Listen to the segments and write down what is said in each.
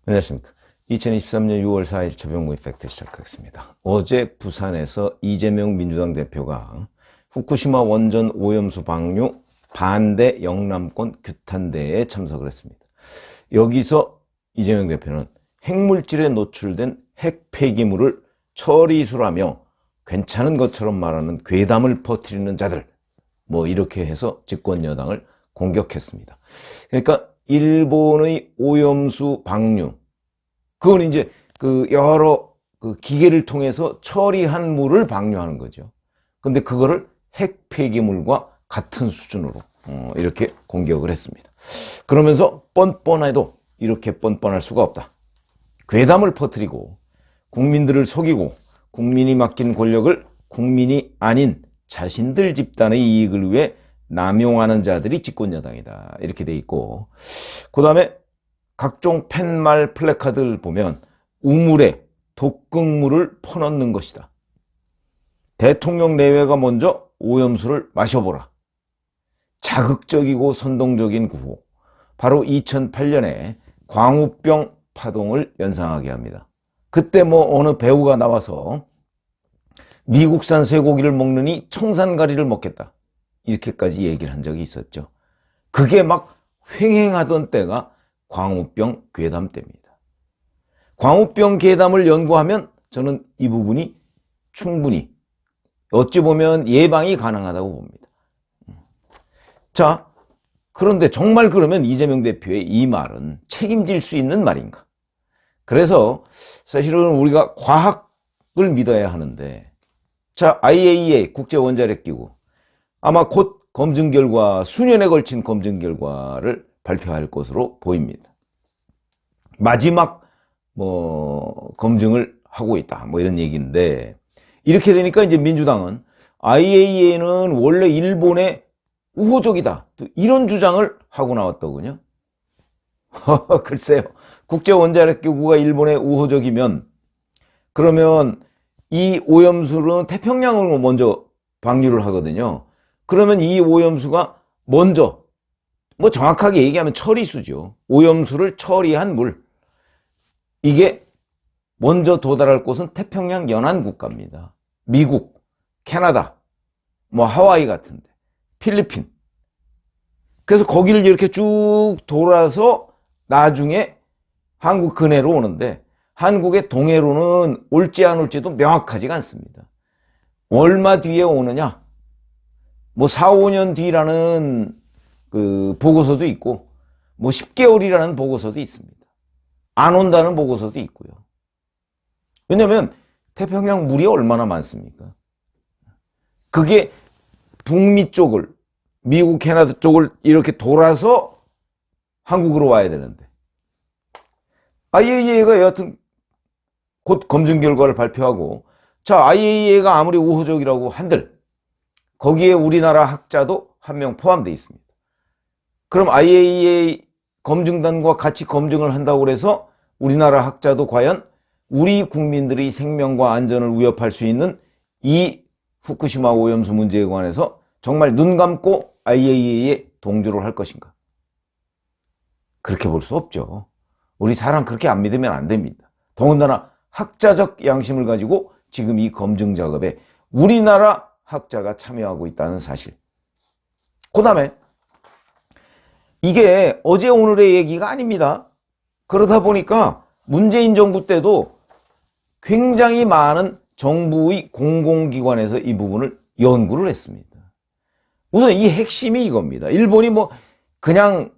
안녕하십니까. 2023년 6월 4일 최병구의 팩트 시작하겠습니다. 어제 부산에서 이재명 민주당 대표가 후쿠시마 원전 오염수 방류 반대 영남권 규탄대회에 참석을 했습니다. 여기서 이재명 대표는 핵물질에 노출된 핵 폐기물을 처리수라며 괜찮은 것처럼 말하는 괴담을 퍼뜨리는 자들, 이렇게 해서 집권 여당을 공격했습니다. 그러니까 일본의 오염수 방류, 그건 이제 여러 기계를 통해서 처리한 물을 방류하는 거죠. 근데 그거를 핵 폐기물과 같은 수준으로 이렇게 공격을 했습니다. 그러면서 뻔뻔해도 이렇게 뻔뻔할 수가 없다. 괴담을 퍼뜨리고 국민들을 속이고 국민이 맡긴 권력을 국민이 아닌 자신들 집단의 이익을 위해 남용하는 자들이 집권여당이다. 이렇게 돼 있고, 그 다음에 각종 팻말 플래카드를 보면 우물에 독극물을 퍼넣는 것이다. 대통령 내외가 먼저 오염수를 마셔보라. 자극적이고 선동적인 구호. 바로 2008년에 광우병 파동을 연상하게 합니다. 그때 어느 배우가 나와서 미국산 쇠고기를 먹느니 청산가리를 먹겠다. 이렇게까지 얘기를 한 적이 있었죠. 그게 막 횡행하던 때가 광우병 괴담 때입니다. 광우병 괴담을 연구하면 저는 이 부분이 충분히 어찌 보면 예방이 가능하다고 봅니다. 자, 그런데 정말 그러면 이재명 대표의 이 말은 책임질 수 있는 말인가? 그래서 사실은 우리가 과학을 믿어야 하는데, 자, IAEA 국제원자력기구 아마 곧 검증 결과, 수년에 걸친 검증 결과를 발표할 것으로 보입니다. 마지막 검증을 하고 있다. 이런 얘기인데, 이렇게 되니까 이제 민주당은 IAEA는 원래 일본의 우호적이다. 또 이런 주장을 하고 나왔더군요. 글쎄요. 국제원자력기구가 일본의 우호적이면, 그러면 이 오염수는 태평양으로 먼저 방류를 하거든요. 그러면 이 오염수가 먼저, 정확하게 얘기하면 처리수죠. 오염수를 처리한 물. 이게 먼저 도달할 곳은 태평양 연안 국가입니다. 미국, 캐나다, 하와이 같은데, 필리핀. 그래서 거기를 이렇게 쭉 돌아서 나중에 한국 근해로 오는데, 한국의 동해로는 올지 안 올지도 명확하지가 않습니다. 얼마 뒤에 오느냐? 4, 5년 뒤라는 보고서도 있고, 10개월이라는 보고서도 있습니다. 안 온다는 보고서도 있고요. 왜냐면 태평양 물이 얼마나 많습니까? 그게 북미 쪽을, 미국, 캐나다 쪽을 이렇게 돌아서 한국으로 와야 되는데, IAEA가 여하튼 곧 검증 결과를 발표하고, 자, IAEA가 아무리 우호적이라고 한들 거기에 우리나라 학자도 한 명 포함되어 있습니다. 그럼 IAEA 검증단과 같이 검증을 한다고 해서 우리나라 학자도 과연 우리 국민들의 생명과 안전을 위협할 수 있는 이 후쿠시마 오염수 문제에 관해서 정말 눈 감고 IAEA에 동조를 할 것인가? 그렇게 볼 수 없죠. 우리 사람 그렇게 안 믿으면 안 됩니다. 더군다나 학자적 양심을 가지고 지금 이 검증 작업에 우리나라 학자가 참여하고 있다는 사실. 그 다음에 이게 어제 오늘의 얘기가 아닙니다. 그러다 보니까 문재인 정부 때도 굉장히 많은 정부의 공공기관에서 이 부분을 연구를 했습니다. 우선 이 핵심이 이겁니다. 일본이 그냥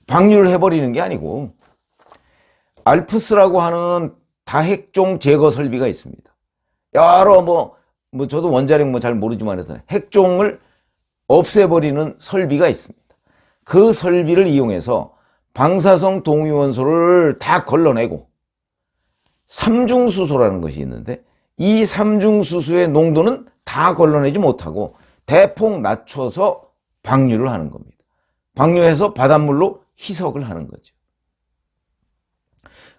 방류를 해버리는 게 아니고, 알프스라고 하는 다핵종 제거 설비가 있습니다. 여러 저도 원자력 잘 모르지만 해서 핵종을 없애버리는 설비가 있습니다. 그 설비를 이용해서 방사성 동위원소를 다 걸러내고, 삼중수소라는 것이 있는데, 이 삼중수소의 농도는 다 걸러내지 못하고 대폭 낮춰서 방류를 하는 겁니다. 방류해서 바닷물로 희석을 하는 거죠.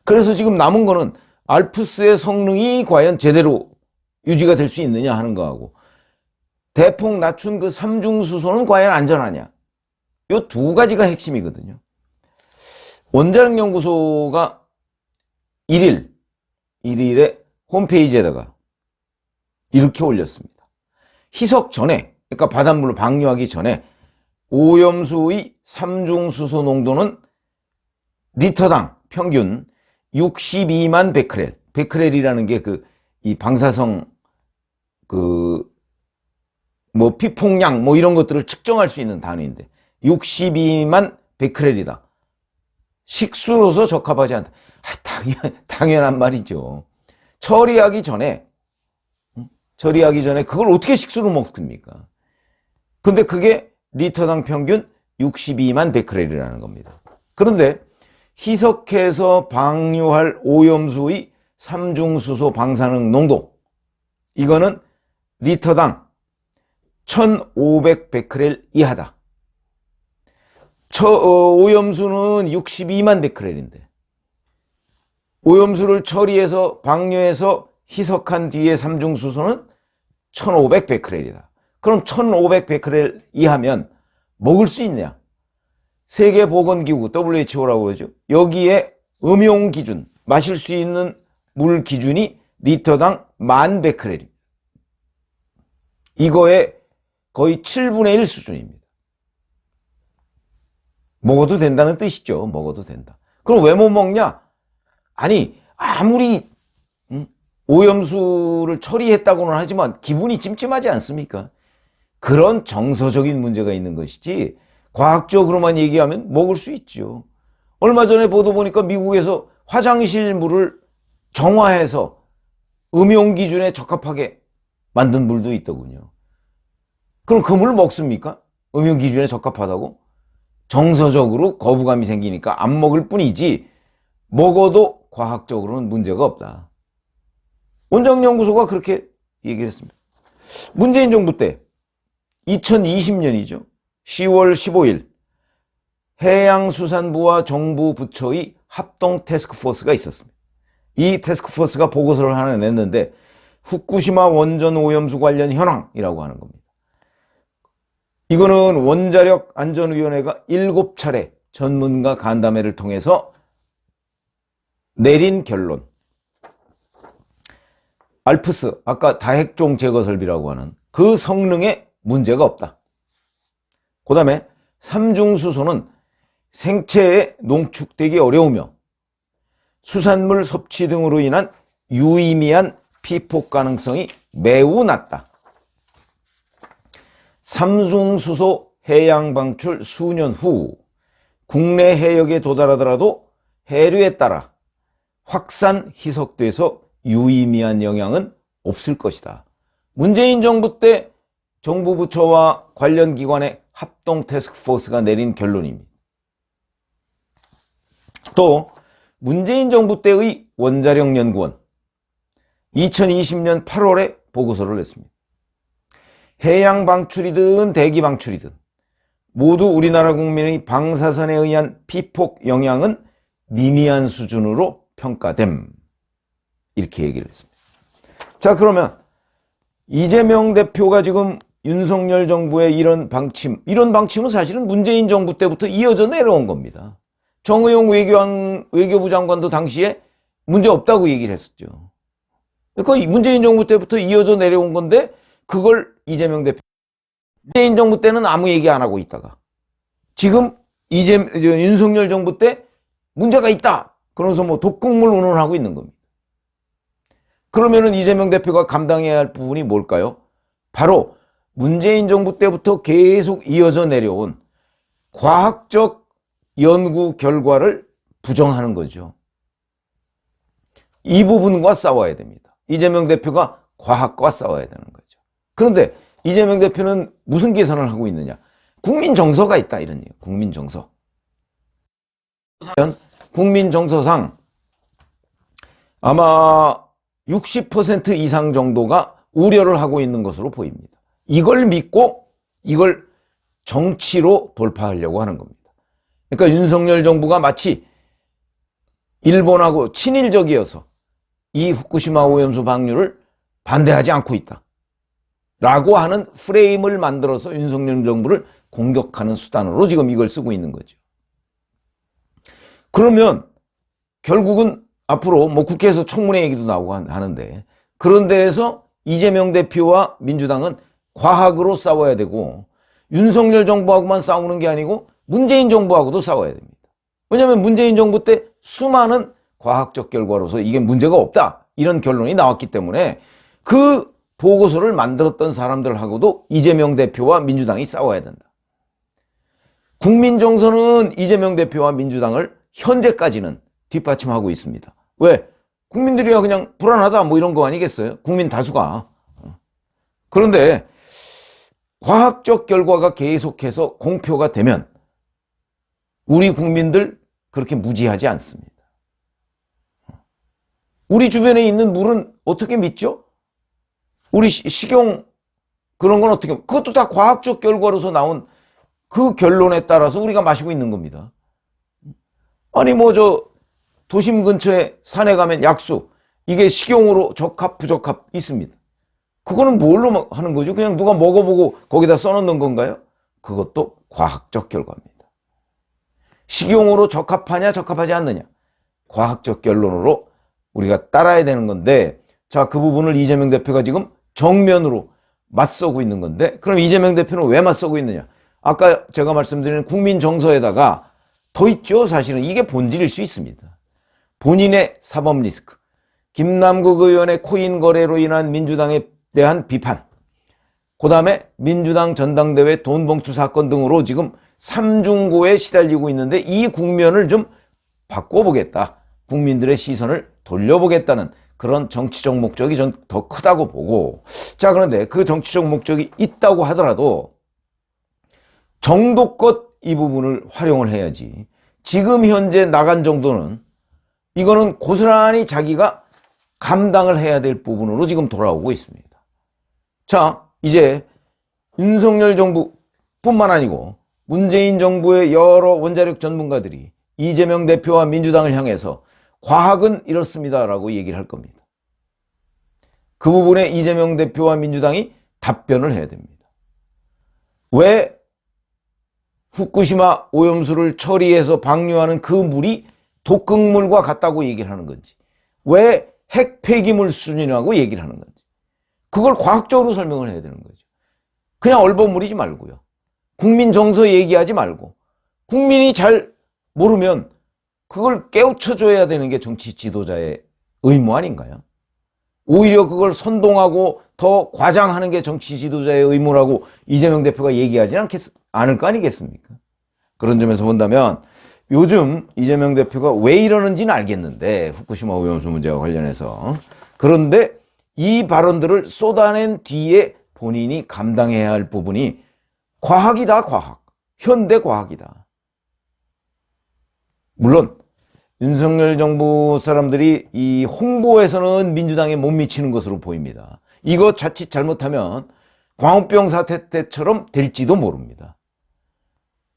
그래서 지금 남은 거는 알프스의 성능이 과연 제대로 유지가 될 수 있느냐 하는 거하고, 대폭 낮춘 그 삼중수소는 과연 안전하냐, 이 두 가지가 핵심이거든요. 원자력연구소가 1일에 홈페이지에다가 이렇게 올렸습니다. 희석 전에, 그러니까 바닷물로 방류하기 전에 오염수의 삼중수소 농도는 리터당 평균 62만 베크렐. 베크렐이라는 게 이 방사성 피폭량 이런 것들을 측정할 수 있는 단위인데 62만 베크렐이다. 식수로서 적합하지 않다. 당연한 말이죠. 처리하기 전에 그걸 어떻게 식수로 먹습니까? 근데 그게 리터당 평균 62만 베크렐이라는 겁니다. 그런데 희석해서 방류할 오염수의 삼중수소 방사능 농도, 이거는 리터당 1500 베크렐 이하다. 오염수는 62만 베크렐인데 오염수를 처리해서 방류해서 희석한 뒤에 삼중수소는 1500 베크렐이다. 그럼 1500 베크렐 이하면 먹을 수 있냐? 세계보건기구 WHO라고 그러죠. 여기에 음용 기준, 마실 수 있는 물 기준이 리터당 10,000 베크렐입니다. 이거의 거의 7분의 1 수준입니다. 먹어도 된다는 뜻이죠. 먹어도 된다. 그럼 왜 못 먹냐? 아니, 아무리 오염수를 처리했다고는 하지만 기분이 찜찜하지 않습니까? 그런 정서적인 문제가 있는 것이지 과학적으로만 얘기하면 먹을 수 있죠. 얼마 전에 보도 보니까 미국에서 화장실 물을 정화해서 음용 기준에 적합하게 만든 물도 있더군요. 그럼 그 물 먹습니까? 음용 기준에 적합하다고? 정서적으로 거부감이 생기니까 안 먹을 뿐이지 먹어도 과학적으로는 문제가 없다. 원자력연구소가 그렇게 얘기를 했습니다. 문재인 정부 때 2020년이죠. 10월 15일 해양수산부와 정부 부처의 합동 태스크포스가 있었습니다. 이 태스크포스가 보고서를 하나 냈는데 후쿠시마 원전 오염수 관련 현황이라고 하는 겁니다. 이거는 원자력 안전위원회가 7차례 전문가 간담회를 통해서 내린 결론. 알프스, 아까 다핵종 제거 설비라고 하는 그 성능에 문제가 없다. 그 다음에 삼중수소는 생체에 농축되기 어려우며 수산물 섭취 등으로 인한 유의미한 피폭 가능성이 매우 낮다. 삼중수소 해양 방출 수년 후 국내 해역에 도달하더라도 해류에 따라 확산 희석돼서 유의미한 영향은 없을 것이다. 문재인 정부 때 정부 부처와 관련 기관의 합동 태스크포스가 내린 결론입니다. 또 문재인 정부 때의 원자력연구원 2020년 8월에 보고서를 냈습니다. 해양 방출이든 대기 방출이든 모두 우리나라 국민의 방사선에 의한 피폭 영향은 미미한 수준으로 평가됨. 이렇게 얘기를 했습니다. 자, 그러면 이재명 대표가 지금 윤석열 정부의 이런 방침은 사실은 문재인 정부 때부터 이어져 내려온 겁니다. 정의용 외교부 장관도 당시에 문제 없다고 얘기를 했었죠. 그러니까 문재인 정부 때부터 이어져 내려온 건데 그걸 이재명 대표, 문재인 정부 때는 아무 얘기 안 하고 있다가 지금 윤석열 정부 때 문제가 있다. 그러면서 독극물 운운하고 있는 겁니다. 그러면은 이재명 대표가 감당해야 할 부분이 뭘까요? 바로 문재인 정부 때부터 계속 이어져 내려온 과학적 연구 결과를 부정하는 거죠. 이 부분과 싸워야 됩니다. 이재명 대표가 과학과 싸워야 되는 거죠. 그런데 이재명 대표는 무슨 계산을 하고 있느냐? 국민 정서가 있다 이런 얘기예요. 국민 정서. 국민 정서상 아마 60% 이상 정도가 우려를 하고 있는 것으로 보입니다. 이걸 믿고 이걸 정치로 돌파하려고 하는 겁니다. 그러니까 윤석열 정부가 마치 일본하고 친일적이어서 이 후쿠시마 오염수 방류를 반대하지 않고 있다 라고 하는 프레임을 만들어서 윤석열 정부를 공격하는 수단으로 지금 이걸 쓰고 있는 거죠. 그러면 결국은 앞으로 뭐 국회에서 청문회 얘기도 나오고 하는데, 그런 데에서 이재명 대표와 민주당은 과학으로 싸워야 되고, 윤석열 정부하고만 싸우는 게 아니고 문재인 정부하고도 싸워야 됩니다. 왜냐하면 문재인 정부 때 수많은 과학적 결과로서 이게 문제가 없다, 이런 결론이 나왔기 때문에 그 보고서를 만들었던 사람들하고도 이재명 대표와 민주당이 싸워야 된다. 국민 정서는 이재명 대표와 민주당을 현재까지는 뒷받침하고 있습니다. 왜? 국민들이야 그냥 불안하다 뭐 이런 거 아니겠어요? 국민 다수가. 그런데 과학적 결과가 계속해서 공표가 되면 우리 국민들 그렇게 무지하지 않습니다. 우리 주변에 있는 물은 어떻게 믿죠? 우리 식용 그런 건 어떻게, 그것도 다 과학적 결과로서 나온 그 결론에 따라서 우리가 마시고 있는 겁니다. 아니 뭐 저 도심 근처에 산에 가면 약수, 이게 식용으로 적합 부적합 있습니다. 그거는 뭘로 하는 거죠? 그냥 누가 먹어보고 거기다 써놓는 건가요? 그것도 과학적 결과입니다. 식용으로 적합하냐 적합하지 않느냐, 과학적 결론으로 우리가 따라야 되는 건데, 자, 그 부분을 이재명 대표가 지금 정면으로 맞서고 있는 건데, 그럼 이재명 대표는 왜 맞서고 있느냐? 아까 제가 말씀드린 국민 정서에다가 더 있죠. 사실은 이게 본질일 수 있습니다. 본인의 사법 리스크, 김남국 의원의 코인 거래로 인한 민주당에 대한 비판, 그 다음에 민주당 전당대회 돈봉투 사건 등으로 지금 삼중고에 시달리고 있는데, 이 국면을 좀 바꿔보겠다, 국민들의 시선을 돌려보겠다는 그런 정치적 목적이 전 더 크다고 보고, 자, 그런데 그 정치적 목적이 있다고 하더라도 정도껏 이 부분을 활용을 해야지, 지금 현재 나간 정도는 이거는 고스란히 자기가 감당을 해야 될 부분으로 지금 돌아오고 있습니다. 자, 이제 윤석열 정부뿐만 아니고 문재인 정부의 여러 원자력 전문가들이 이재명 대표와 민주당을 향해서 과학은 이렇습니다라고 얘기를 할 겁니다. 그 부분에 이재명 대표와 민주당이 답변을 해야 됩니다. 왜 후쿠시마 오염수를 처리해서 방류하는 그 물이 독극물과 같다고 얘기를 하는 건지, 왜 핵 폐기물 수준이라고 얘기를 하는 건지, 그걸 과학적으로 설명을 해야 되는 거죠. 그냥 얼버무리지 말고요. 국민 정서 얘기하지 말고, 국민이 잘 모르면 그걸 깨우쳐줘야 되는 게 정치 지도자의 의무 아닌가요? 오히려 그걸 선동하고 더 과장하는 게 정치 지도자의 의무라고 이재명 대표가 얘기하지 않을 거 아니겠습니까? 그런 점에서 본다면 요즘 이재명 대표가 왜 이러는지는 알겠는데, 후쿠시마 오염수 문제와 관련해서, 그런데 이 발언들을 쏟아낸 뒤에 본인이 감당해야 할 부분이 과학이다, 과학. 현대 과학이다. 물론 윤석열 정부 사람들이 이 홍보에서는 민주당에 못 미치는 것으로 보입니다. 이거 자칫 잘못하면 광우병 사태 때처럼 될지도 모릅니다.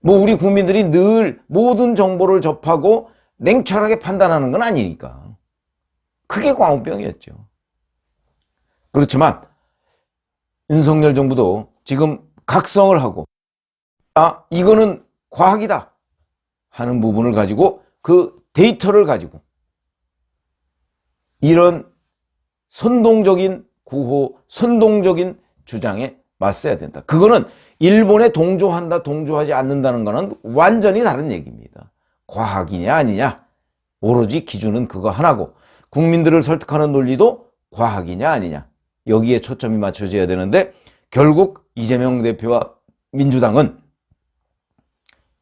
뭐 우리 국민들이 늘 모든 정보를 접하고 냉철하게 판단하는 건 아니니까. 그게 광우병이었죠. 그렇지만 윤석열 정부도 지금 각성을 하고, 아, 이거는 과학이다 하는 부분을 가지고, 그 데이터를 가지고 이런 선동적인 구호, 선동적인 주장에 맞서야 된다. 그거는 일본에 동조한다, 동조하지 않는다는 거는 완전히 다른 얘기입니다. 과학이냐 아니냐, 오로지 기준은 그거 하나고, 국민들을 설득하는 논리도 과학이냐 아니냐, 여기에 초점이 맞춰져야 되는데, 결국 이재명 대표와 민주당은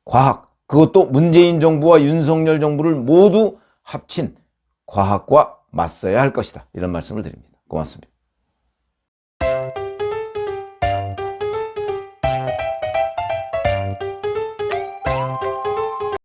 과학, 그것도 문재인 정부와 윤석열 정부를 모두 합친 과학과 맞서야 할 것이다, 이런 말씀을 드립니다. 고맙습니다.